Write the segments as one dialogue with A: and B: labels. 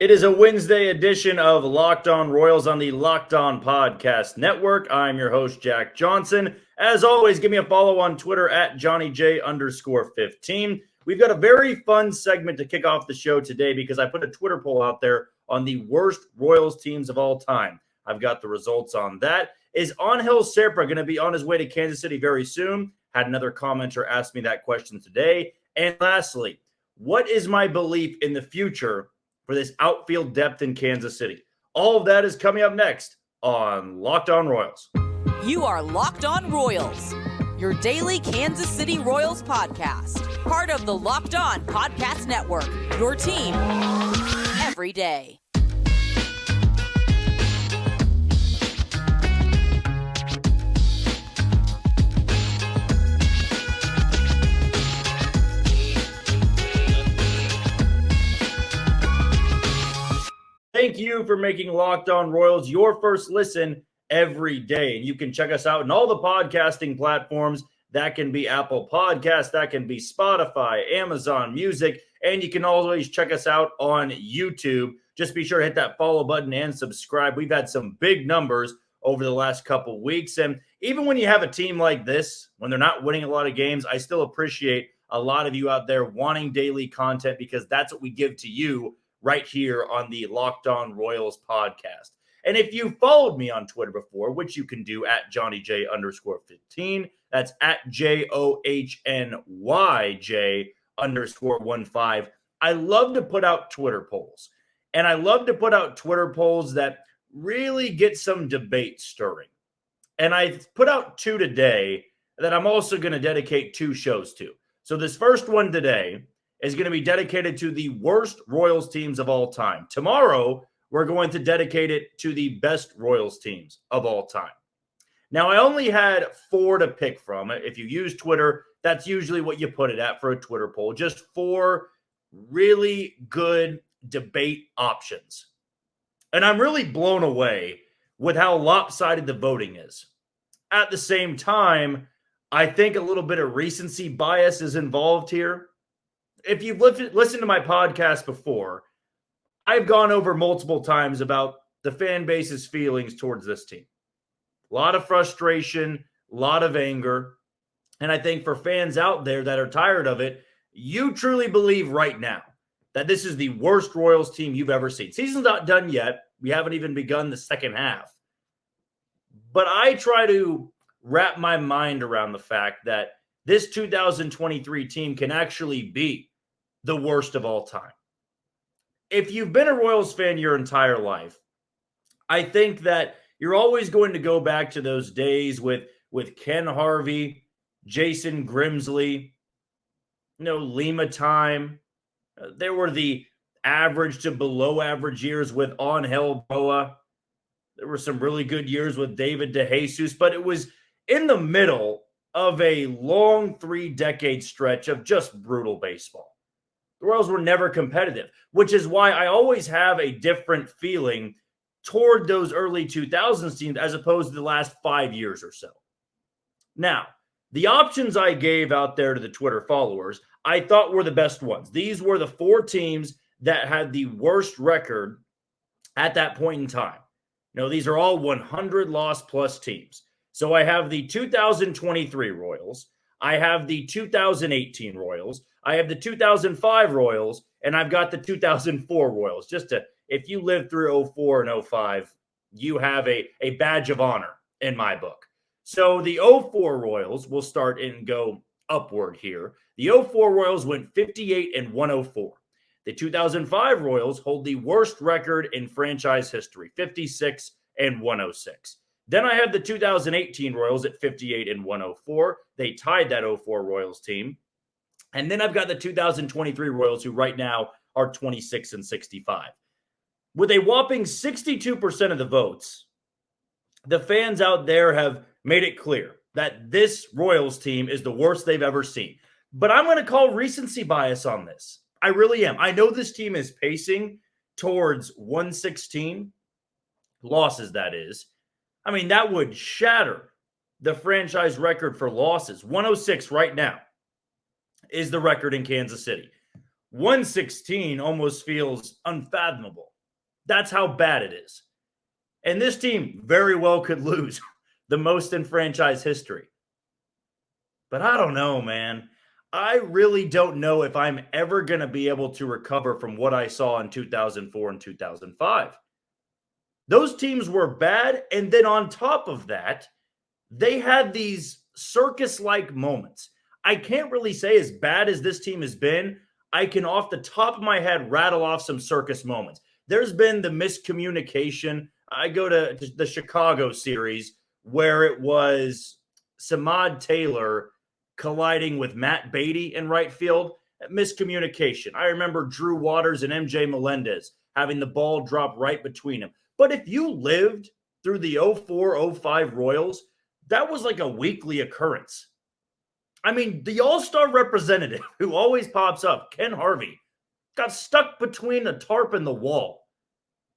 A: It is a Wednesday edition of Locked On Royals on the Locked On Podcast Network. I'm your host, Jack Johnson. As always, give me a follow on Twitter at JohnnyJ_15. We've got a very fun segment to kick off the show today because I put a Twitter poll out there on the worst Royals teams of all time. I've got the results on that. Is Angel Zerpa going to be on his way to Kansas City very soon? Had another commenter ask me that question today. And lastly, what is my belief in the future for this outfield depth in Kansas City? All of that is coming up next on Locked On Royals.
B: You are Locked On Royals, your daily Kansas City Royals podcast. Part of the Locked On Podcast Network, your team every day.
A: Thank you for making Locked On Royals your first listen every day. And you can check us out in all the podcasting platforms. That can be Apple Podcasts, that can be Spotify, Amazon Music, and you can always check us out on YouTube. Just be sure to hit that follow button and subscribe. We've had some big numbers over the last couple weeks. And even when you have a team like this, when they're not winning a lot of games, I still appreciate a lot of you out there wanting daily content because that's what we give to you right here on the Locked On Royals podcast. And if you followed me on Twitter before, which you can do at JohnnyJ_15, that's at JOHNYJ_15. I love to put out Twitter polls. And I love to put out Twitter polls that really get some debate stirring. And I put out two today that I'm also going to dedicate two shows to. So this first one today is going to be dedicated to the worst Royals teams of all time. Tomorrow, we're going to dedicate it to the best Royals teams of all time. Now, I only had four to pick from. If you use Twitter, that's usually what you put it at for a Twitter poll. Just four really good debate options. And I'm really blown away with how lopsided the voting is. At the same time, I think a little bit of recency bias is involved here. If you've listened to my podcast before, I've gone over multiple times about the fan base's feelings towards this team. A lot of frustration, a lot of anger. And I think for fans out there that are tired of it, you truly believe right now that this is the worst Royals team you've ever seen. Season's not done yet. We haven't even begun the second half. But I try to wrap my mind around the fact that this 2023 team can actually be the worst of all time. If you've been a Royals fan your entire life, I think that you're always going to go back to those days with Ken Harvey, Jason Grimsley, Gametime. There were the average to below average years with Angel Zerpa. There were some really good years with David DeJesus, but it was in the middle of a long 3-decade stretch of just brutal baseball. The Royals were never competitive, which is why I always have a different feeling toward those early 2000s teams as opposed to the last 5 years or so. Now, the options I gave out there to the Twitter followers, I thought were the best ones. These were the four teams that had the worst record at that point in time. These are all 100 loss plus teams. So I have the 2023 Royals. I have the 2018 Royals. I have the 2005 Royals, and I've got the 2004 Royals. If you lived through 04 and 05, you have a badge of honor in my book. So the 04 Royals will start and go upward here. The 04 Royals went 58 and 104. The 2005 Royals hold the worst record in franchise history, 56 and 106. Then I have the 2018 Royals at 58 and 104. They tied that 04 Royals team. And then I've got the 2023 Royals, who right now are 26 and 65. With a whopping 62% of the votes, the fans out there have made it clear that this Royals team is the worst they've ever seen. But I'm going to call recency bias on this. I really am. I know this team is pacing towards 116 losses, that is. I mean, that would shatter the franchise record for losses. 106 right now is the record in Kansas City. 116 almost feels unfathomable. That's how bad it is. And this team very well could lose the most in franchise history. But I don't know, man. I really don't know if I'm ever going to be able to recover from what I saw in 2004 and 2005. Those teams were bad. And then on top of that, they had these circus-like moments. I can't really say as bad as this team has been. I can off the top of my head rattle off some circus moments. There's been the miscommunication. I go to the Chicago series where it was Samad Taylor colliding with Matt Beatty in right field. Miscommunication. I remember Drew Waters and MJ Melendez having the ball drop right between them. But if you lived through the 04-05 Royals, that was like a weekly occurrence. I mean, the all-star representative who always pops up, Ken Harvey, got stuck between the tarp and the wall.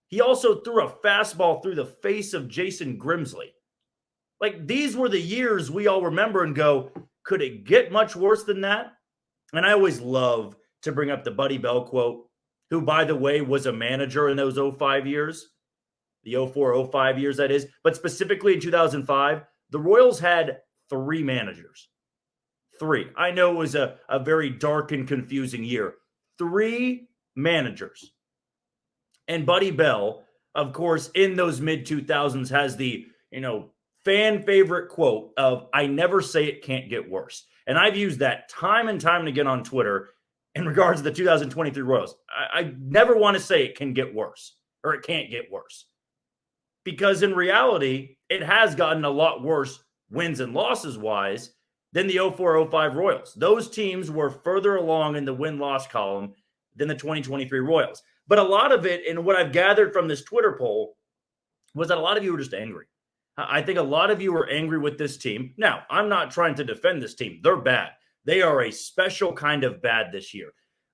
A: He also threw a fastball through the face of Jason Grimsley. Like, these were the years we all remember and go, could it get much worse than that? And I always love to bring up the Buddy Bell quote, who, by the way, was a manager in those 05 years, the 04-05 years, that is. But specifically in 2005, the Royals had 3 managers. 3. I know it was a very dark and confusing year. 3 managers. And Buddy Bell, of course, in those mid-2000s has the, fan favorite quote of, I never say it can't get worse. And I've used that time and time again on Twitter in regards to the 2023 Royals. I never want to say it can get worse or it can't get worse. Because in reality, it has gotten a lot worse wins and losses wise than the 04-05 Royals. Those teams were further along in the win-loss column than the 2023 Royals. But a lot of it, and what I've gathered from this Twitter poll, was that a lot of you were just angry. I think a lot of you were angry with this team. Now, I'm not trying to defend this team. They're bad. They are a special kind of bad this year.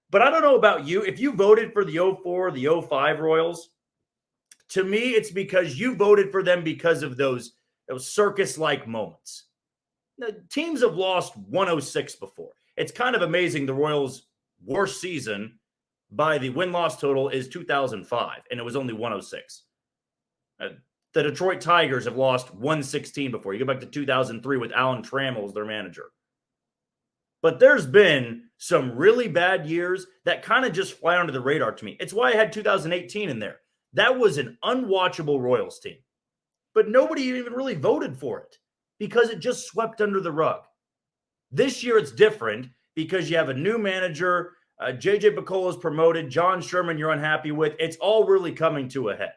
A: But I don't know about you. If you voted for the 04, the 05 Royals, to me, it's because you voted for them because of those circus-like moments. The teams have lost 106 before. It's kind of amazing the Royals' worst season by the win-loss total is 2005, and it was only 106. The Detroit Tigers have lost 116 before. You go back to 2003 with Alan Trammell as their manager. But there's been some really bad years that kind of just fly under the radar to me. It's why I had 2018 in there. That was an unwatchable Royals team. But nobody even really voted for it because it just swept under the rug. This year it's different because you have a new manager. JJ Picoula's promoted. John Sherman you're unhappy with. It's all really coming to a head.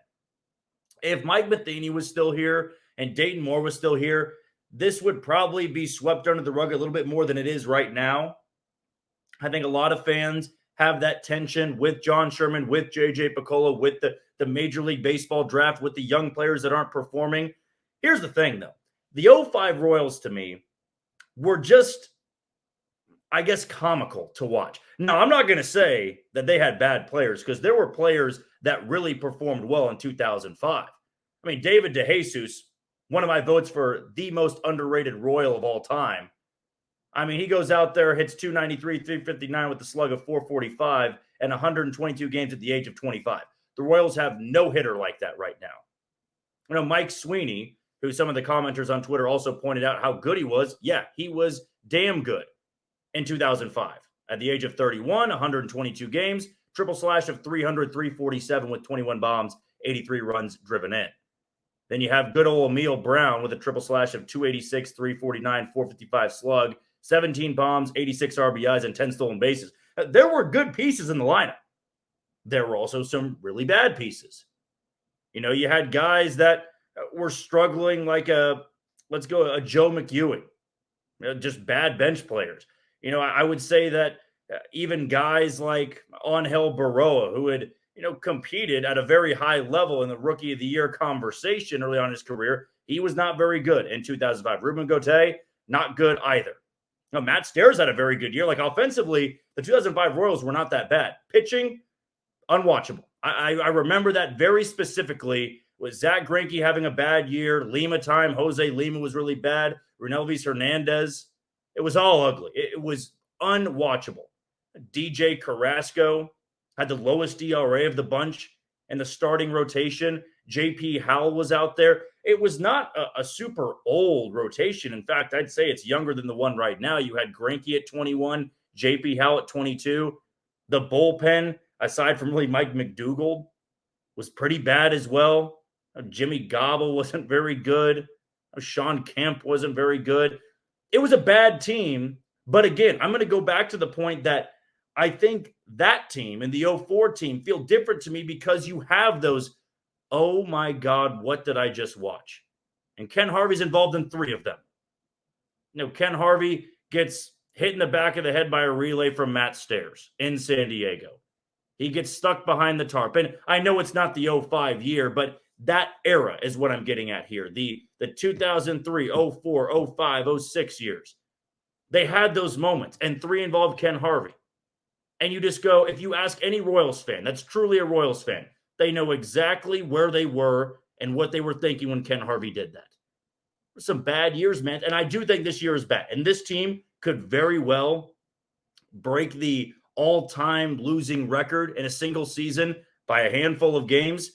A: If Mike Matheny was still here and Dayton Moore was still here, this would probably be swept under the rug a little bit more than it is right now. I think a lot of fans have that tension with John Sherman, with JJ Picoula, with the Major League Baseball draft, with the young players that aren't performing. Here's the thing, though. The 05 Royals, to me, were just, I guess, comical to watch. Now, I'm not going to say that they had bad players because there were players that really performed well in 2005. I mean, David DeJesus, one of my votes for the most underrated Royal of all time. I mean, he goes out there, hits 293, 359 with a slug of 445 and 122 games at the age of 25. The Royals have no hitter like that right now. Mike Sweeney, who some of the commenters on Twitter also pointed out how good he was. Yeah, he was damn good in 2005. At the age of 31, 122 games, triple slash of 300, 347 with 21 bombs, 83 runs driven in. Then you have good old Emil Brown with a triple slash of 286, 349, 455 slug, 17 bombs, 86 RBIs, and 10 stolen bases. There were good pieces in the lineup. There were also some really bad pieces. You had guys that were struggling like a Joe McEwing, just bad bench players. I would say that even guys like Angel Zerpa, who had, competed at a very high level in the Rookie of the Year conversation early on in his career, he was not very good in 2005. Ruben Gauthier, not good either. Matt Stairs had a very good year. Like, offensively, the 2005 Royals were not that bad. Pitching, unwatchable. I remember that very specifically with Zach Greinke having a bad year. Lima time, Jose Lima was really bad. Renelvis Hernandez. It was all ugly. It was unwatchable. DJ Carrasco had the lowest ERA of the bunch in the starting rotation. JP Howell was out there. It was not a super old rotation. In fact, I'd say it's younger than the one right now. You had Greinke at 21, JP Howell at 22. The bullpen, aside from really Mike McDougald, was pretty bad as well. Jimmy Gobble wasn't very good. Sean Kemp wasn't very good. It was a bad team. But again, I'm going to go back to the point that I think that team and the 04 team feel different to me because you have those, oh my God, what did I just watch? And Ken Harvey's involved in 3 of them. Ken Harvey gets hit in the back of the head by a relay from Matt Stairs in San Diego. He gets stuck behind the tarp. And I know it's not the 05 year, but that era is what I'm getting at here. The 2003, 04, 05, 06 years. They had those moments, and 3 involved Ken Harvey. And you just go, if you ask any Royals fan, that's truly a Royals fan, they know exactly where they were and what they were thinking when Ken Harvey did that. Some bad years, man. And I do think this year is bad. And this team could very well break the all-time losing record in a single season by a handful of games.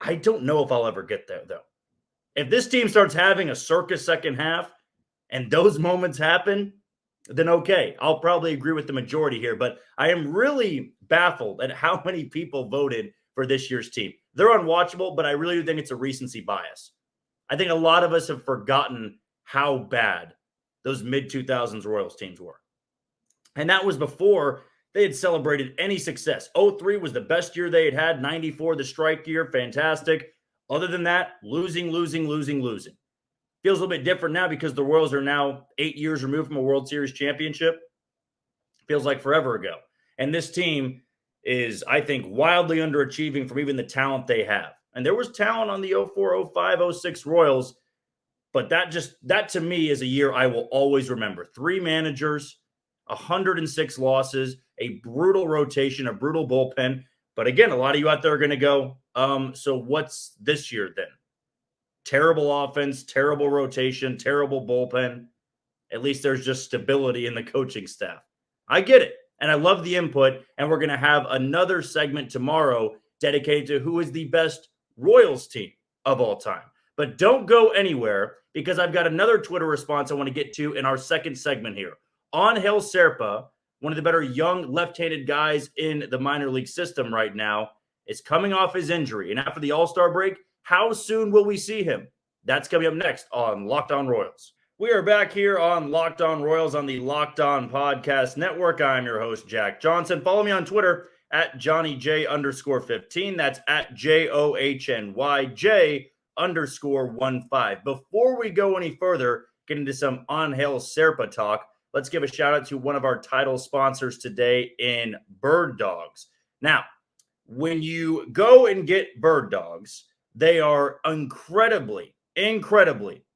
A: I don't know if I'll ever get there, though. If this team starts having a circus second half and those moments happen, then okay, I'll probably agree with the majority here. But I am really baffled at how many people voted for this year's team. They're unwatchable, but I really do think it's a recency bias. I think a lot of us have forgotten how bad those mid-2000s Royals teams were. And that was before they had celebrated any success. 03 was the best year they had. 94, the strike year, fantastic. Other than that, losing. Feels a little bit different now because the Royals are now 8 years removed from a World Series championship. Feels like forever ago. And this team is, I think, wildly underachieving from even the talent they have. And there was talent on the 04, 05, 06 Royals, but that to me is a year I will always remember. 3 managers, 106 losses, a brutal rotation, a brutal bullpen. But again, a lot of you out there are going to go, so what's this year then? Terrible offense, terrible rotation, terrible bullpen. At least there's just stability in the coaching staff. I get it. And I love the input. And we're going to have another segment tomorrow dedicated to who is the best Royals team of all time. But don't go anywhere because I've got another Twitter response I want to get to in our second segment here. Angel Zerpa, one of the better young left-handed guys in the minor league system right now, is coming off his injury. And after the All-Star break, how soon will we see him? That's coming up next on Locked On Royals. We are back here on Locked On Royals on the Locked On Podcast Network. I'm your host, Jack Johnson. Follow me on Twitter at JohnnyJ_15. That's at JOHNYJ_15. Before we go any further, get into some Angel Zerpa talk, let's give a shout out to one of our title sponsors today in Bird Dogs. Now, when you go and get Bird Dogs, they are incredibly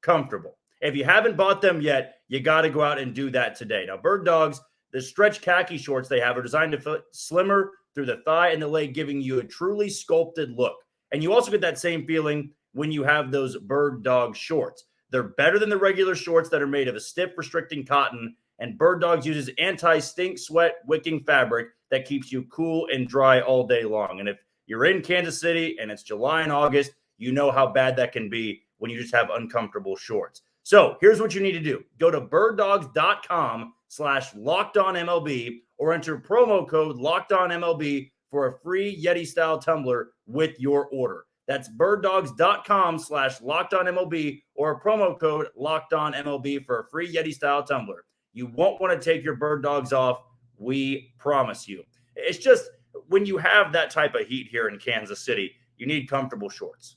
A: comfortable. If you haven't bought them yet, you got to go out and do that today. Now, Bird Dogs, the stretch khaki shorts they have are designed to fit slimmer through the thigh and the leg, giving you a truly sculpted look. And you also get that same feeling when you have those Bird Dog shorts. They're better than the regular shorts that are made of a stiff, restricting cotton, and Bird Dogs uses anti-stink, sweat, wicking fabric that keeps you cool and dry all day long. And if you're in Kansas City and it's July and August, you know how bad that can be when you just have uncomfortable shorts. So here's what you need to do. Go to birddogs.com/LockedOnMLB or enter promo code LockedOnMLB for a free Yeti-style tumbler with your order. That's birddogs.com/LockedOnMLB or a promo code LockedOnMLB for a free Yeti-style tumbler. You won't want to take your Bird Dogs off. We promise you. It's just when you have that type of heat here in Kansas City, you need comfortable shorts.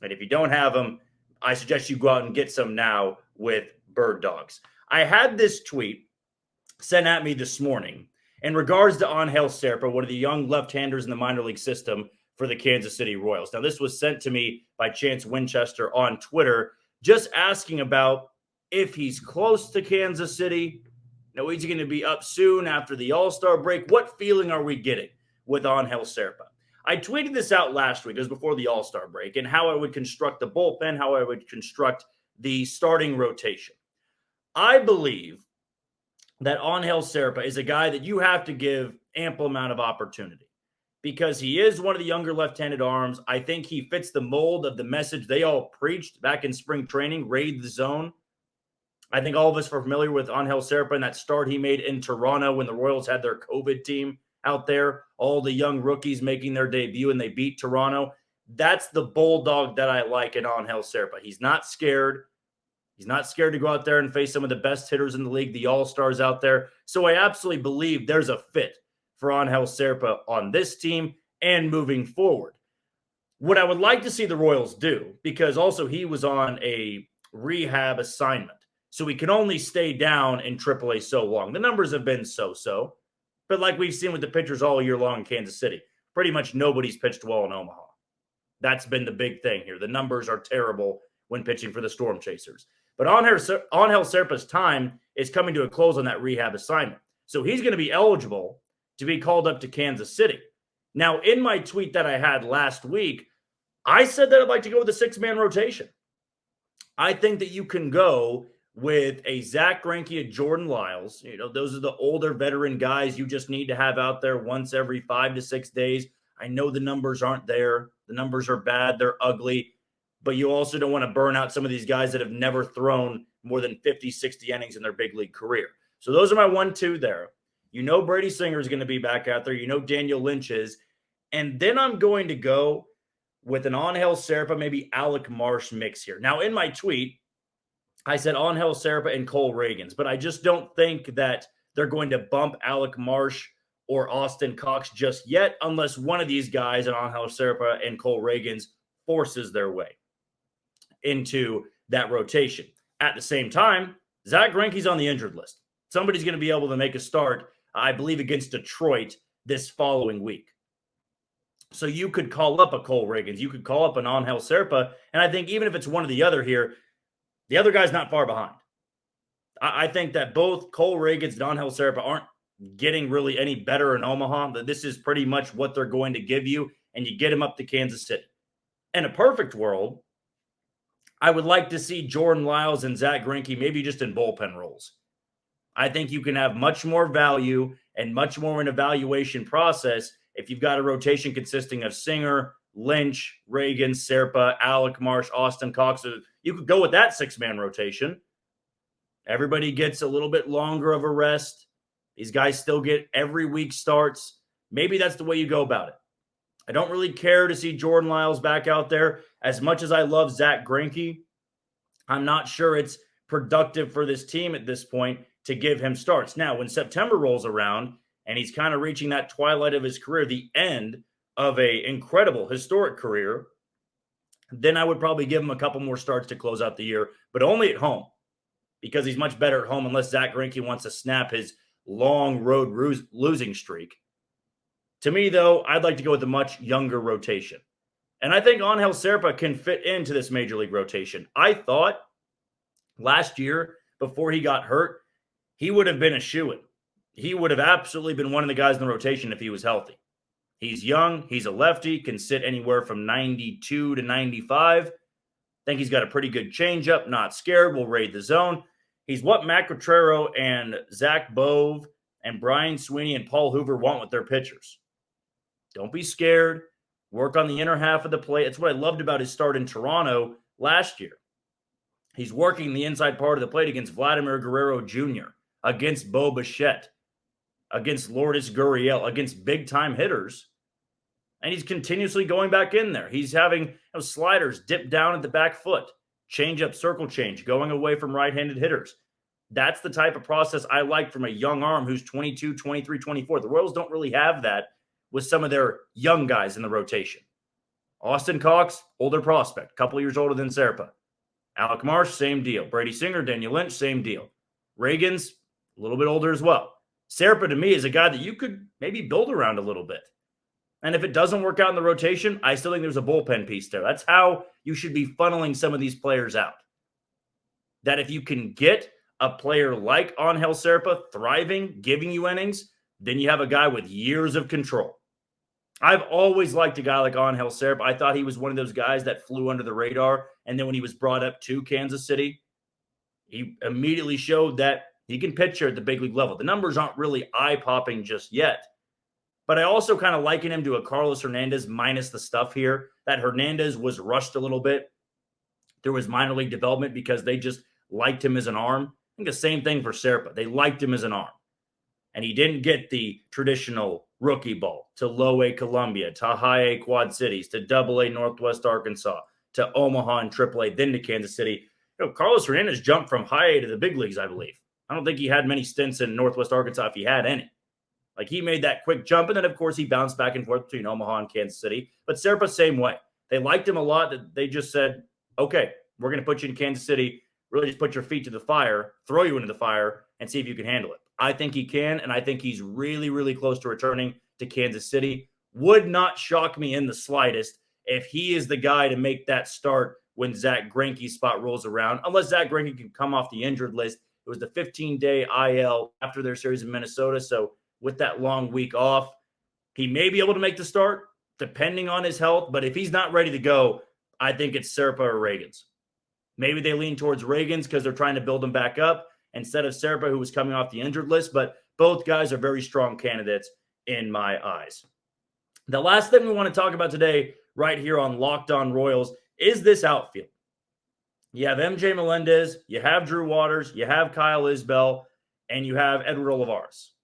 A: And if you don't have them, I suggest you go out and get some now with Bird Dogs. I had this tweet sent at me this morning in regards to Angel Zerpa, one of the young left-handers in the minor league system for the Kansas City Royals. Now, this was sent to me by Chance Winchester on Twitter, just asking about if he's close to Kansas City. Now, is he going to be up soon after the All-Star break? What feeling are we getting with Angel Zerpa? I tweeted this out last week. It was before the All-Star break, and how I would construct the bullpen, how I would construct the starting rotation. I believe that Angel Zerpa is a guy that you have to give ample amount of opportunity. because he is one of the younger left-handed arms. I think he fits the mold of the message they all preached back in spring training, raid the zone. I think all of us are familiar with Angel Zerpa and that start he made in Toronto when the Royals had their COVID team out there, all the young rookies making their debut and they beat Toronto. That's the bulldog that I like in Angel Zerpa. He's not scared. He's not scared to go out there and face some of the best hitters in the league, the all-stars out there. So I absolutely believe there's a fit for Angel Zerpa on this team and moving forward. What I would like to see the Royals do, because also he was on a rehab assignment, so he can only stay down in AAA so long. The numbers have been so-so, but like we've seen with the pitchers all year long in Kansas City, pretty much nobody's pitched well in Omaha. That's been the big thing here. The numbers are terrible when pitching for the Storm Chasers. But Angel Zerpa's time is coming to a close on that rehab assignment. So he's going to be eligible to be called up to Kansas City. Now, in my tweet that I had last week, I said that I'd like to go with a six-man rotation. I think that you can go with a Zach Greinke, a Jordan Lyles. You know, those are the older veteran guys you just need to have out there once every 5 to 6 days. I know the numbers aren't there. The numbers are bad. They're ugly. But you also don't want to burn out some of these guys that have never thrown more than 50, 60 innings in their big league career. So those are my 1-2 there. You know Brady Singer is going to be back out there. You know Daniel Lynch is. And then I'm going to go with an Angel Zerpa, maybe Alec Marsh mix here. Now, in my tweet, I said Angel Zerpa and Cole Ragans, but I just don't think that they're going to bump Alec Marsh or Austin Cox just yet unless one of these guys, an Angel Zerpa and Cole Ragans, forces their way into that rotation. At the same time, Zach Greinke's on the injured list. Somebody's going to be able to make a start, I believe, against Detroit this following week. So you could call up a Cole Ragans. You could call up an Angel Zerpa. And I think even if it's one or the other here, the other guy's not far behind. I think that both Cole Ragans and Angel Zerpa aren't getting really any better in Omaha. That this is pretty much what they're going to give you, and you get them up to Kansas City. In a perfect world, I would like to see Jordan Lyles and Zach Greinke maybe just in bullpen roles. I think you can have much more value and much more an evaluation process if you've got a rotation consisting of Singer, Lynch, Reagan, Zerpa, Alec Marsh, Austin Cox. You could go with that six-man rotation. Everybody gets a little bit longer of a rest. These guys still get every week starts. Maybe that's the way you go about it. I don't really care to see Jordan Lyles back out there. As much as I love Zach Greinke, I'm not sure it's productive for this team at this point to give him starts. Now, when September rolls around and he's kind of reaching that twilight of his career, the end of an incredible, historic career, then I would probably give him a couple more starts to close out the year, but only at home because he's much better at home unless Zach Greinke wants to snap his long road losing streak. To me, though, I'd like to go with a much younger rotation. And I think Angel Zerpa can fit into this major league rotation. I thought last year, before he got hurt, he would have been a shoo-in. He would have absolutely been one of the guys in the rotation if he was healthy. He's young. He's a lefty, can sit anywhere from 92 to 95. I think he's got a pretty good changeup, not scared, will raid the zone. He's what Matt Quatrero and Zach Bove and Brian Sweeney and Paul Hoover want with their pitchers. Don't be scared. Work on the inner half of the plate. That's what I loved about his start in Toronto last year. He's working the inside part of the plate against Vladimir Guerrero Jr., against Bo Bichette, against Lourdes Gurriel, against big-time hitters. And he's continuously going back in there. He's having sliders dip down at the back foot, change up, circle change, going away from right-handed hitters. That's the type of process I like from a young arm who's 22, 23, 24. The Royals don't really have that with some of their young guys in the rotation. Austin Cox, older prospect, couple years older than Zerpa. Alec Marsh, same deal. Brady Singer, Daniel Lynch, same deal. Ragans, a little bit older as well. Zerpa, to me, is a guy that you could maybe build around a little bit. And if it doesn't work out in the rotation, I still think there's a bullpen piece there. That's how you should be funneling some of these players out. That if you can get a player like Angel Zerpa thriving, giving you innings, then you have a guy with years of control. I've always liked a guy like Angel Zerpa. I thought he was one of those guys that flew under the radar. And then when he was brought up to Kansas City, he immediately showed that he can pitch here at the big league level. The numbers aren't really eye-popping just yet. But I also kind of liken him to a Carlos Hernandez minus the stuff here, that Hernandez was rushed a little bit through his minor league development because they just liked him as an arm. I think the same thing for Zerpa. They liked him as an arm. And he didn't get the traditional rookie ball to low A Columbia, to high A Quad Cities, to double A Northwest Arkansas, to Omaha and triple A, then to Kansas City. Carlos Hernandez jumped from high A to the big leagues, I believe. I don't think he had many stints in Northwest Arkansas if he had any. Like, he made that quick jump, and then, of course, he bounced back and forth between Omaha and Kansas City. But Zerpa, same way. They liked him a lot. That they just said, okay, we're going to put you in Kansas City, really just put your feet to the fire, throw you into the fire, and see if you can handle it. I think he can, and I think he's really, really close to returning to Kansas City. Would not shock me in the slightest if he is the guy to make that start when Zach Greinke's spot rolls around, unless Zach Greinke can come off the injured list. It was the 15-day IL after their series in Minnesota, so with that long week off, he may be able to make the start, depending on his health. But if he's not ready to go, I think it's Zerpa or Ragans. Maybe they lean towards Ragans because they're trying to build him back up instead of Zerpa, who was coming off the injured list. But both guys are very strong candidates in my eyes. The last thing we want to talk about today, right here on Locked On Royals, is this outfield. You have MJ Melendez, you have Drew Waters, you have Kyle Isbell, and you have Edward Olivares.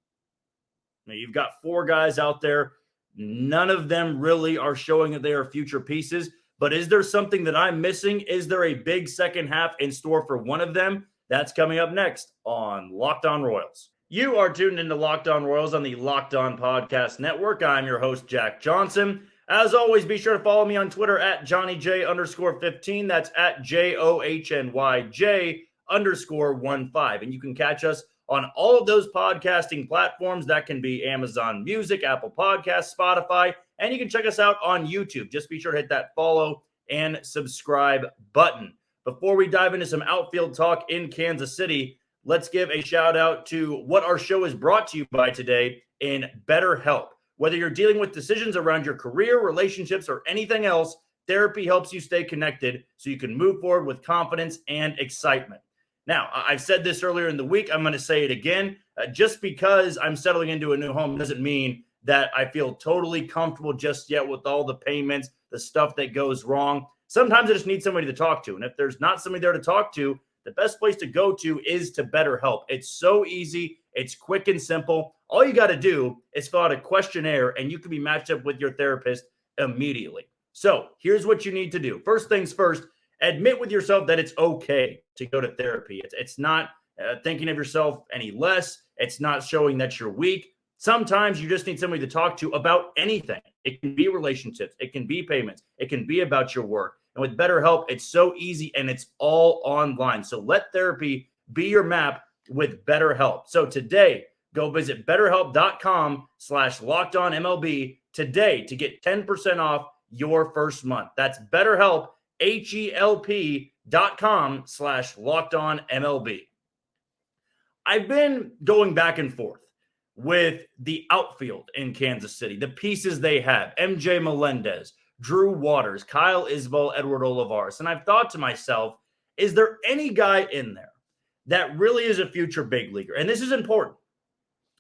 A: Now, you've got 4 guys out there. None of them really are showing that they are future pieces. But is there something that I'm missing? Is there a big second half in store for one of them? That's coming up next on Locked On Royals. You are tuned into Locked On Royals on the Locked On Podcast Network. I'm your host, Jack Johnson. As always, be sure to follow me on Twitter at JohnnyJ_15. That's at JOHNYJ_15. And you can catch us on all of those podcasting platforms. That can be Amazon Music, Apple Podcasts, Spotify, and you can check us out on YouTube. Just be sure to hit that follow and subscribe button. Before we dive into some outfield talk in Kansas City, let's give a shout out to what our show is brought to you by today in BetterHelp. Whether you're dealing with decisions around your career, relationships, or anything else, therapy helps you stay connected so you can move forward with confidence and excitement. Now, I've said this earlier in the week. I'm going to say it again. Just because I'm settling into a new home doesn't mean that I feel totally comfortable just yet with all the payments, the stuff that goes wrong. Sometimes I just need somebody to talk to. And if there's not somebody there to talk to, the best place to go to is to BetterHelp. It's so easy. It's quick and simple. All you got to do is fill out a questionnaire, and you can be matched up with your therapist immediately. So here's what you need to do. First things first, admit with yourself that it's okay to go to therapy. It's not thinking of yourself any less. It's not showing that you're weak. Sometimes you just need somebody to talk to about anything. It can be relationships. It can be payments. It can be about your work. And with BetterHelp, it's so easy and it's all online. So let therapy be your map with BetterHelp. So today, go visit BetterHelp.com/LockedOnMLB today to get 10% off your first month. That's BetterHelp, HELP.com/LockedOnMLB. I've been going back and forth with the outfield in Kansas City, the pieces they have, MJ Melendez, Drew Waters, Kyle Isbell, Edward Olivares. And I've thought to myself, is there any guy in there that really is a future big leaguer? And this is important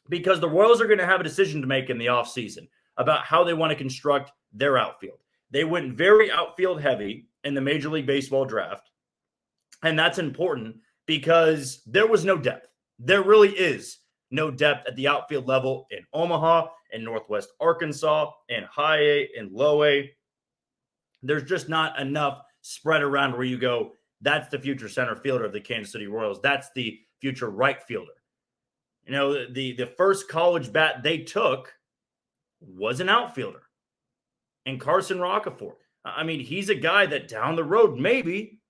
A: because the Royals are going to have a decision to make in the offseason about how they want to construct their outfield. They went very outfield heavy in the Major League Baseball draft. And that's important because there was no depth. There really is no depth at the outfield level in Omaha, in Northwest Arkansas, in high A, in low A. There's just not enough spread around where you go, that's the future center fielder of the Kansas City Royals. That's the future right fielder. You know, the first college bat they took was an outfielder, and Carson Rockefeller. I mean, he's a guy that down the road, maybe,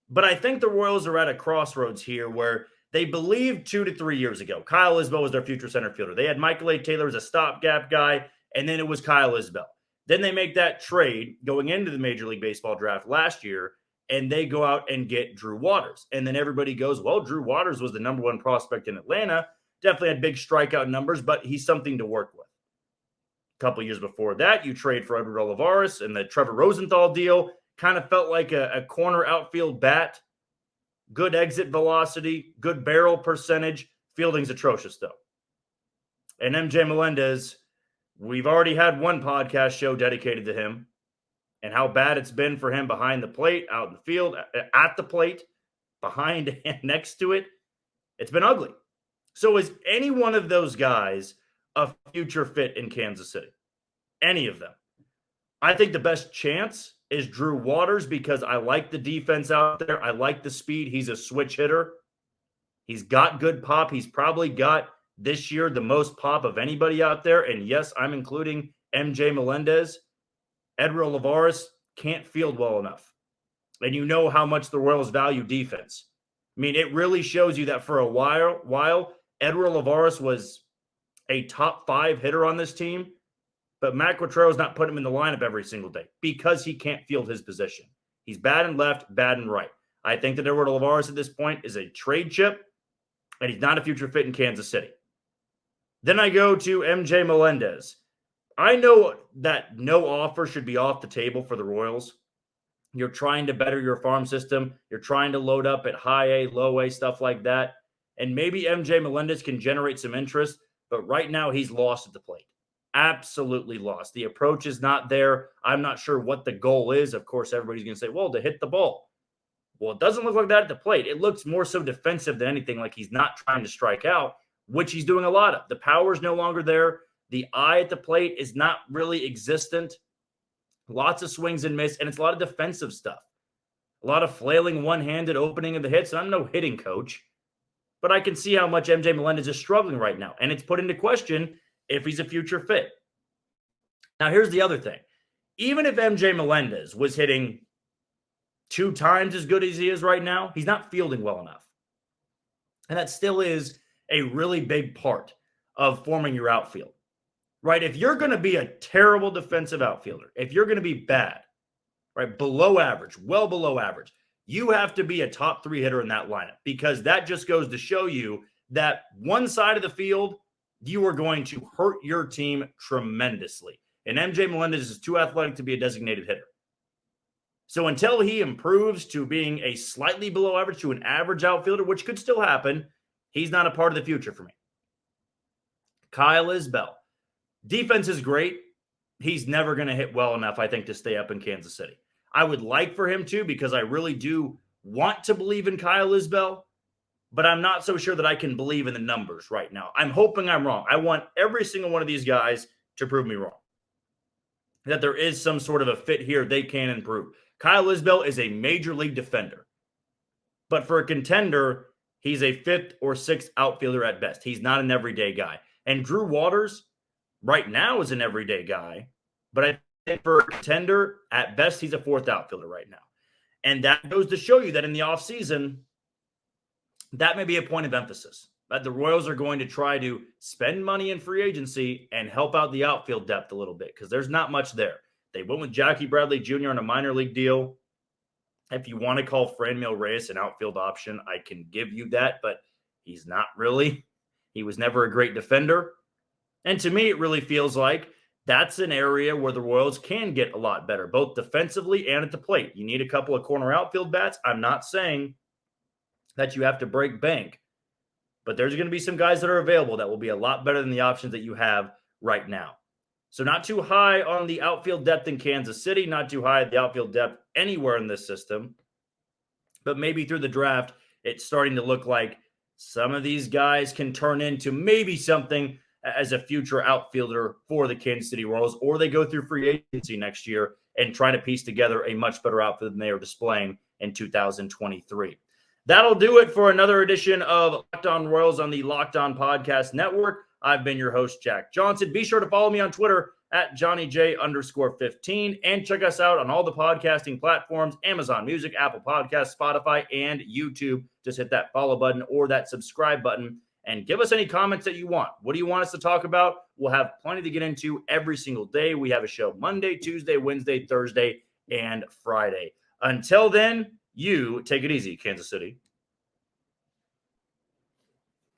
A: but I think the Royals are at a crossroads here where they believed 2 to 3 years ago Kyle Isbell was their future center fielder. They had Michael A. Taylor as a stopgap guy, and then it was Kyle Isbell. Then they make that trade going into the Major League Baseball draft last year, and they go out and get Drew Waters. And then everybody goes, well, Drew Waters was the number 1 prospect in Atlanta. Definitely had big strikeout numbers, but he's something to work with. A couple years before that, you trade for Edward Olivares, and the Trevor Rosenthal deal kind of felt like a corner outfield bat. Good exit velocity, good barrel percentage. Fielding's atrocious, though. And MJ Melendez, We've already had one podcast show dedicated to him and how bad it's been for him behind the plate, out in the field, at the plate, behind and next to it. It's been ugly. So is any one of those guys a future fit in Kansas City? Any of them? I think the best chance is Drew Waters because I like the defense out there. I like the speed. He's a switch hitter. He's got good pop. He's probably got this year the most pop of anybody out there. And yes, I'm including MJ Melendez. Edward Olivares can't field well enough. And you know how much the Royals value defense. I mean, it really shows you that for a while Edward Olivares was a top 5 hitter on this team, but Matt Quattro's not putting him in the lineup every single day because he can't field his position. He's bad in left, bad in right. I think that Edward Olivares at this point is a trade chip, and he's not a future fit in Kansas City. Then I go to MJ Melendez. I know that no offer should be off the table for the Royals. You're trying to better your farm system. You're trying to load up at high A, low A, stuff like that. And maybe MJ Melendez can generate some interest, but right now he's lost at the plate. Absolutely lost. The approach is not there. I'm not sure what the goal is. Of course, everybody's going to say, well, to hit the ball. Well, it doesn't look like that at the plate. It looks more so defensive than anything, like he's not trying to strike out, which he's doing a lot of. The power is no longer there. The eye at the plate is not really existent. Lots of swings and miss, and it's a lot of defensive stuff. A lot of flailing one-handed opening of the hits. And I'm no hitting coach, but I can see how much MJ Melendez is struggling right now, and it's put into question if he's a future fit. Now, here's the other thing. Even if MJ Melendez was hitting 2 times as good as he is right now, he's not fielding well enough. And that still is a really big part of forming your outfield, right? If you're going to be a terrible defensive outfielder, if you're going to be bad, right, below average, well below average, you have to be a top 3 hitter in that lineup because that just goes to show you that one side of the field, you are going to hurt your team tremendously. And MJ Melendez is too athletic to be a designated hitter. So until he improves to being a slightly below average to an average outfielder, which could still happen, he's not a part of the future for me. Kyle Isbell. Defense is great. He's never going to hit well enough, I think, to stay up in Kansas City. I would like for him to because I really do want to believe in Kyle Isbell, but I'm not so sure that I can believe in the numbers right now. I'm hoping I'm wrong. I want every single one of these guys to prove me wrong, that there is some sort of a fit here they can improve. Kyle Isbell is a major league defender, but for a contender, he's a 5th or 6th outfielder at best. He's not an everyday guy. And Drew Waters right now is an everyday guy, but I think for a contender, at best, he's a 4th outfielder right now. And that goes to show you that in the offseason, that may be a point of emphasis, that the Royals are going to try to spend money in free agency and help out the outfield depth a little bit because there's not much there. They went with Jackie Bradley Jr. on a minor league deal. If you want to call Franmil Reyes an outfield option, I can give you that, but he's not really. He was never a great defender. And to me, it really feels like that's an area where the Royals can get a lot better, both defensively and at the plate. You need a couple of corner outfield bats. I'm not saying that you have to break bank, but there's going to be some guys that are available that will be a lot better than the options that you have right now. So not too high on the outfield depth in Kansas City, not too high at the outfield depth anywhere in this system, but maybe through the draft, it's starting to look like some of these guys can turn into maybe something as a future outfielder for the Kansas City Royals, or they go through free agency next year and try to piece together a much better outfit than they are displaying in 2023. That'll do it for another edition of Locked On Royals on the Locked On Podcast Network. I've been your host, Jack Johnson. Be sure to follow me on Twitter at JohnnyJ_15 and check us out on all the podcasting platforms, Amazon Music, Apple Podcasts, Spotify, and YouTube. Just hit that follow button or that subscribe button and give us any comments that you want. What do you want us to talk about? We'll have plenty to get into every single day. We have a show Monday, Tuesday, Wednesday, Thursday, and Friday. Until then, you take it easy, Kansas City.